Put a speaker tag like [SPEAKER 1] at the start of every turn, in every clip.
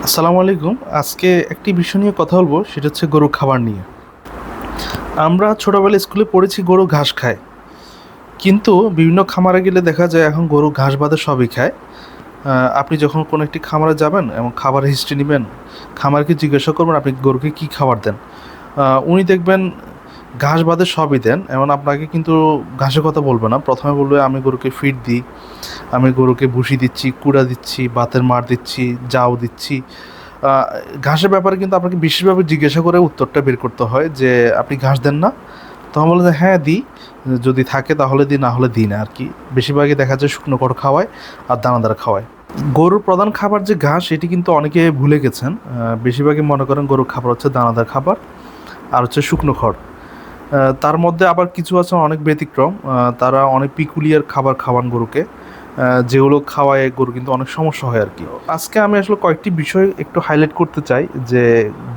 [SPEAKER 1] আসসালামু আলাইকুম। আজকে একটি বিষয় নিয়ে কথা বলবো, সেটা হচ্ছে গরু খাবার নিয়ে। আমরা ছোটোবেলায় স্কুলে পড়েছি গরু ঘাস খায়, কিন্তু বিভিন্ন খামারে গেলে দেখা যায় এখন গরু ঘাস বাদে সবই খায়। আপনি যখন কোনো একটি খামারে যাবেন এবং খাবারের হিস্ট্রি নেবেন, খামারকে জিজ্ঞাসা করবেন আপনি গরুকে কী খাবার দেন। উনি দেখবেন ঘাস বাদে সবই দেন, এমন আপনাকে কিন্তু ঘাসের কথা বলবে না। প্রথমে বলবে আমি গরুকে ফিড দিই, আমি গরুকে ভুসি দিচ্ছি, কুড়া দিচ্ছি, ভাতের মাড় দিচ্ছি, জাউ দিচ্ছি। আহ, ঘাসের ব্যাপারে কিন্তু আপনাকে বিশেষভাবে জিজ্ঞাসা করে উত্তরটা বের করতে হয় যে আপনি ঘাস দেন না? তখন বলে যে হ্যাঁ দিই, যদি থাকে তাহলে দিই, না হলে দিই না আর কি। বেশিরভাগই দেখা যায় শুকনো খড় খাওয়ায় আর দানাদার খাওয়ায়। গরুর প্রধান খাবার যে ঘাস, এটি কিন্তু অনেকে ভুলে গেছেন। বেশিরভাগই মনে করেন গরুর খাবার হচ্ছে দানাদার খাবার আর হচ্ছে শুকনো খড়। তার মধ্যে আবার কিছু আছে অনেক ব্যতিক্রম। তারা অনেক পিকুলিয়ার খাবার খাওয়ান গরুকে, যেগুলো খাওয়ায় গরু কিন্তু অনেক সমস্যা হয় আর কি। আজকে আমি আসলে কয়েকটি বিষয় একটু হাইলাইট করতে চাই যে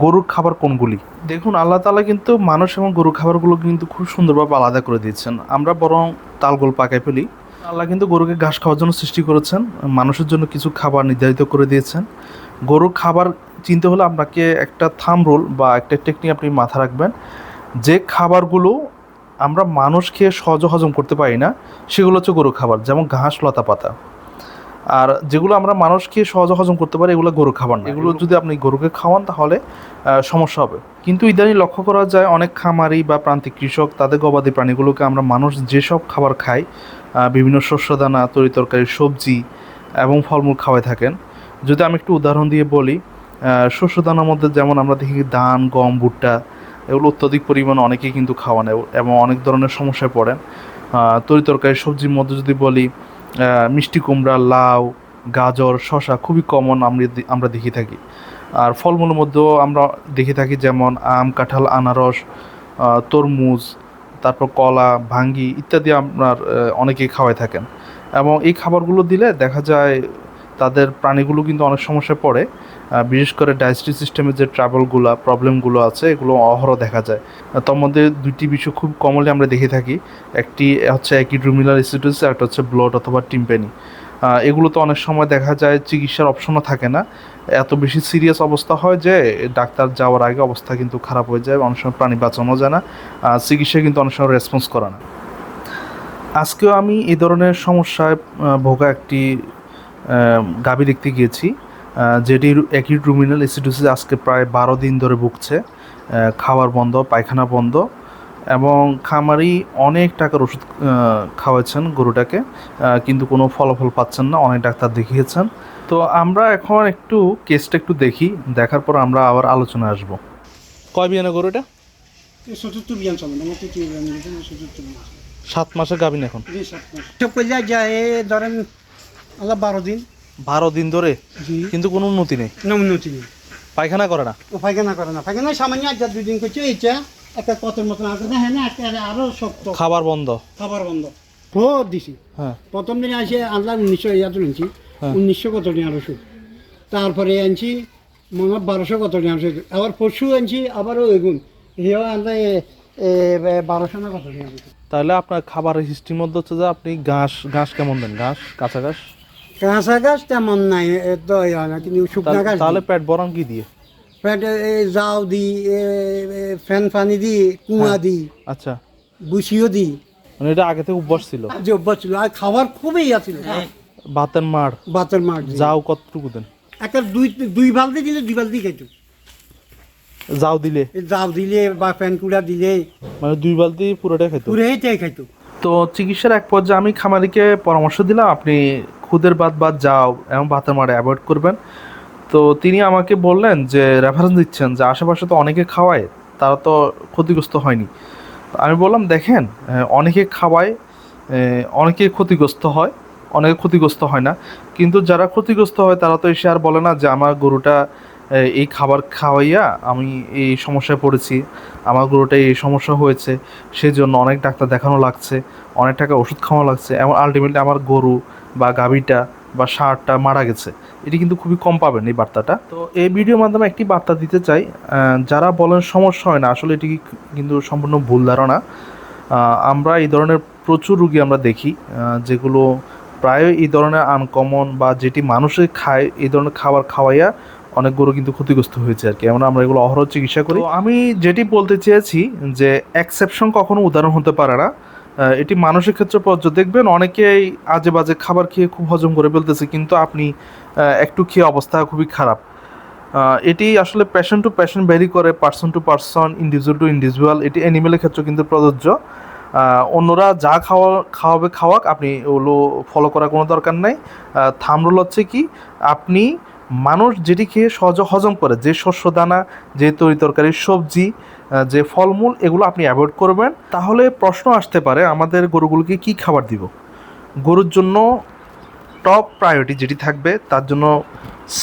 [SPEAKER 1] গরুর খাবার কোনগুলি। দেখুন, আল্লাহ তাআলা কিন্তু মানুষ এবং গরুর খাবারগুলো কিন্তু খুব সুন্দরভাবে আলাদা করে দিয়েছেন। আমরা বরং তালগোল পাকায় ফেলি। আল্লাহ কিন্তু গরুকে ঘাস খাওয়ার জন্য সৃষ্টি করেছেন, মানুষের জন্য কিছু খাবার নির্ধারিত করে দিয়েছেন। গরুর খাবার চিনতে হলে আপনাকে একটা থাম্ব রুল বা একটা টেকনিক আপনি মাথা রাখবেন, যে খাবারগুলো আমরা মানুষ খেয়ে সহজে হজম করতে পারি না সেগুলো হচ্ছে গরু খাবার, যেমন ঘাস, লতা পাতা। আর যেগুলো আমরা মানুষ খেয়ে সহজে হজম করতে পারি এগুলো গরু খাবার না। এগুলো যদি আপনি গরুকে খাওয়ান তাহলে সমস্যা হবে। কিন্তু ইদানিং লক্ষ্য করা যায় অনেক খামারি বা প্রান্তিক কৃষক তাদের গবাদি প্রাণীগুলোকে আমরা মানুষ যেসব খাবার খাই, বিভিন্ন শস্যদানা, তরিতরকারি, সবজি এবং ফলমূল খাওয়াই থাকেন। যদি আমি একটু উদাহরণ দিয়ে বলি, শস্যদানার মধ্যে যেমন আমরা দেখি ধান, গম, ভুট্টা, এগুলো অত্যধিক পরিমাণে অনেকেই কিন্তু খাওয়ান এবং অনেক ধরনের সমস্যায় পড়েন। তরিতরকারি সবজির মধ্যে যদি বলি, মিষ্টি কুমড়া, লাউ, গাজর, শসা খুবই কমন আমরা দেখে থাকি। আর ফলমূলের মধ্যেও আমরা দেখে থাকি যেমন আম, কাঁঠাল, আনারস, তরমুজ, তারপর কলা, ভাঙ্গি ইত্যাদি আপনার অনেকেই খাওয়াই থাকেন। এবং এই খাবারগুলো দিলে দেখা যায় তাদের প্রাণীগুলো কিন্তু অনেক সমস্যায় পড়ে। বিশেষ করে ডাইজেস্টিভ সিস্টেমের যে প্রবলেমগুলো আছে এগুলো অহরহ দেখা যায়। তার মধ্যে দুইটি বিষয় খুব কমনলি আমরা দেখে থাকি। একটি হচ্ছে অ্যাকিড্রোমিনাল এসিডোসিস, আর একটা হচ্ছে ব্লড অথবা টিম্প্যানি। এগুলো তো অনেক সময় দেখা যায় চিকিৎসার অপশনও থাকে না, এত বেশি সিরিয়াস অবস্থা হয় যে ডাক্তার যাওয়ার আগে অবস্থা কিন্তু খারাপ হয়ে যায়, অনেক সময় প্রাণী বাঁচানো যায় না, চিকিৎসা কিন্তু অনেক সময় রেসপন্স করে না। আজকেও আমি এই ধরনের সমস্যায় ভোগা একটি গাভী দেখতে গিয়েছি, যেটির অ্যাকিউট রুমিনাল অ্যাসিডোসিস আজকে প্রায় 12 দিন ধরে ভুগছে। খাবার বন্ধ, পায়খানা বন্ধ, এবং খামারি অনেক টাকার ওষুধ খাওয়াচ্ছেন গরুটাকে, কিন্তু কোনো ফলাফল পাচ্ছেন না, অনেক ডাক্তার দেখিয়েছেন। তো আমরা এখন একটু কেসটা একটু দেখি, দেখার পর আমরা আবার আলোচনায় আসবো। কয় বিয়ানে গরুটা?
[SPEAKER 2] চতুর্থ বিয়ান চলে মানে তৃতীয় বিয়ান নিয়েছেন, চতুর্থ বিয়ান
[SPEAKER 1] 7 মাসের গাভিন এখন?
[SPEAKER 2] জি 7 মাস সব করলে যায় ধরেন আল্লাহ 12 দিন।
[SPEAKER 1] 12 দিন ধরে?
[SPEAKER 2] জি।
[SPEAKER 1] কিন্তু কোনো উন্নতি নেই?
[SPEAKER 2] না উন্নতি নেই।
[SPEAKER 1] পায়খানা করে না?
[SPEAKER 2] ও পায়খানা করে না, পায়খানা সামান্য আজ 2 দিন করছে, এইটা একটা কতের মতন আছে না, হ্যাঁ না একটা আরো শক্ত।
[SPEAKER 1] খাবার বন্ধ?
[SPEAKER 2] খাবার বন্ধ ভোর দিছি।
[SPEAKER 1] হ্যাঁ।
[SPEAKER 2] প্রথম দিনে আসে আনলাম 1900 আনছি,
[SPEAKER 1] হ্যাঁ।
[SPEAKER 2] 1900 কত টাকার ওষুধ। তারপরে আনছি মনে হয় 1200 কত টাকার ওষুধ, আবার পরশু আনছি আবারও এগুন, হিও আনলে 1200 না কত টাকার ওষুধ।
[SPEAKER 1] তাহলে আপনার খাবারের হিস্ট্রির মধ্যে হচ্ছে যে আপনি ঘাস ঘাস কেমন দেন? ঘাস, কাঁচা ঘাস?
[SPEAKER 2] কাঁচা গাছ তেমন নাই, তো হয় না, কিন্তু শুকনা গাছ
[SPEAKER 1] তাহলে পেট ভরান কি দিয়ে?
[SPEAKER 2] পেটে জাউ দিই, ফ্যান পানি দিই, কুয়া
[SPEAKER 1] হ্যাঁ।
[SPEAKER 2] দিই,
[SPEAKER 1] আচ্ছা,
[SPEAKER 2] বুসিও দিই।
[SPEAKER 1] মানে এটা আগে থেকে অভ্যাস ছিল?
[SPEAKER 2] যে অভ্যাস ছিল, আর খাবার খুবই ইয়া ছিল।
[SPEAKER 1] ভাতের মাড়,
[SPEAKER 2] বাতের মার দিই।
[SPEAKER 1] যাও কতটুকু দেন?
[SPEAKER 2] একটা দুই বালতি দিলে 2 বালতি খাইতো।
[SPEAKER 1] যাও দিলে?
[SPEAKER 2] জাউ দিলে বা ফ্যান কুড়া দিলে
[SPEAKER 1] মানে 2 বালতি পুরোটা খেত?
[SPEAKER 2] পুরে এইটাই খাইতো।
[SPEAKER 1] তো চিকিৎসার এক পর্যায়ে আমি খামারিকে পরামর্শ দিলাম আপনি খুদের ভাত যাও এবং ভাতের মাড়ে অ্যাভয়েড করবেন। তো তিনি আমাকে বললেন যে রেফারেন্স দিচ্ছেন যে আশেপাশে তো অনেকে খাওয়ায়, তারা তো ক্ষতিগ্রস্ত হয়নি। আমি বললাম দেখেন, অনেকে খাওয়ায়, অনেকে ক্ষতিগ্রস্ত হয়, অনেকে ক্ষতিগ্রস্ত হয় না, কিন্তু যারা ক্ষতিগ্রস্ত হয় তারা তো এসে আর বলে না যে আমার গরুটা এই খাবার খাওয়াইয়া আমি এই সমস্যায় পড়েছি, আমার গরুটা এই সমস্যা হয়েছে, সেই জন্য অনেক ডাক্তার দেখানো লাগছে, অনেক টাকা ওষুধ খাওয়ানো লাগছে, এবং আলটিমেটলি আমার গরু বা গাভীটা বা ষাঁড়টা মারা গেছে। এটি কিন্তু খুবই কম পাবেন এই বার্তাটা। তো এই ভিডিওর মাধ্যমে একটি বার্তা দিতে চাই, যারা বলেন সমস্যা হয় না, আসলে এটি কিন্তু সম্পূর্ণ ভুল ধারণা। আমরা এই ধরনের প্রচুর রুগী আমরা দেখি, যেগুলো প্রায় এই ধরনের আনকমন বা যেটি মানুষে খায় এই ধরনের খাবার খাওয়াইয়া অনেক গরু কিন্তু ক্ষতিগ্রস্ত হয়েছে আর কি, এমন আমরা এগুলো অহরহ চিকিৎসা করি। তো আমি যেটি বলতে চেয়েছি যে এক্সেপশন কখনো উদাহরণ হতে পারে না। এটি মানুষের ক্ষেত্রে প্রযোজ্য। দেখবেন অনেকেই আজে বাজে খাবার খেয়ে খুব হজম করে ফেলতেছে, কিন্তু আপনি একটু খেয়ে অবস্থা খুবই খারাপ। এটি আসলে পেশেন্ট টু পেশেন্ট ভ্যারি করে, person to person, individual two individual. এটি অ্যানিমেলের ক্ষেত্রে কিন্তু প্রযোজ্য। অন্যরা যা খাওয়াবে খাওয়াক, আপনি ওগুলো ফলো করার কোনো দরকার নাই। থাম্ব রুল হচ্ছে কি, আপনি মানুষ যেটি খেয়ে সহজে হজম করে, যে শস্য দানা, যে তরিতরকারি, সবজি, যে ফলমূল, এগুলো আপনি অ্যাভয়েড করবেন। তাহলে প্রশ্ন আসতে পারে আমাদের গরুগুলোকে কী খাবার দিব। গরুর জন্য টপ প্রায়োরিটি যেটি থাকবে, তার জন্য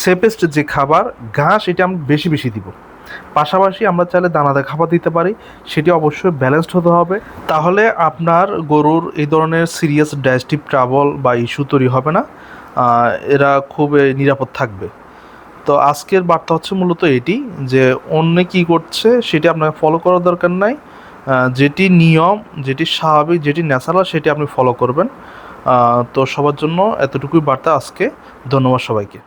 [SPEAKER 1] সেফেস্ট যে খাবার ঘাস, এটা আমরা বেশি বেশি দিব। পাশাপাশি আমরা চাইলে দানাদার খাবার দিতে পারি, সেটি অবশ্যই ব্যালেন্সড হতে হবে। তাহলে আপনার গরুর এই ধরনের সিরিয়াস ডাইজেস্টিভ ট্রাবল বা ইস্যু তৈরি হবে না, এরা খুব নিরাপদ থাকবে। তো আজকের বার্তা হচ্ছে মূলত এটি, যে অন্য কী করছে সেটি আপনাকে ফলো করার দরকার নাই। যেটি নিয়ম, যেটি স্বাভাবিক, যেটি ন্যাচারাল, সেটি আপনি ফলো করবেন। তো সবার জন্য এতটুকুই বার্তা আজকে। ধন্যবাদ সবাইকে।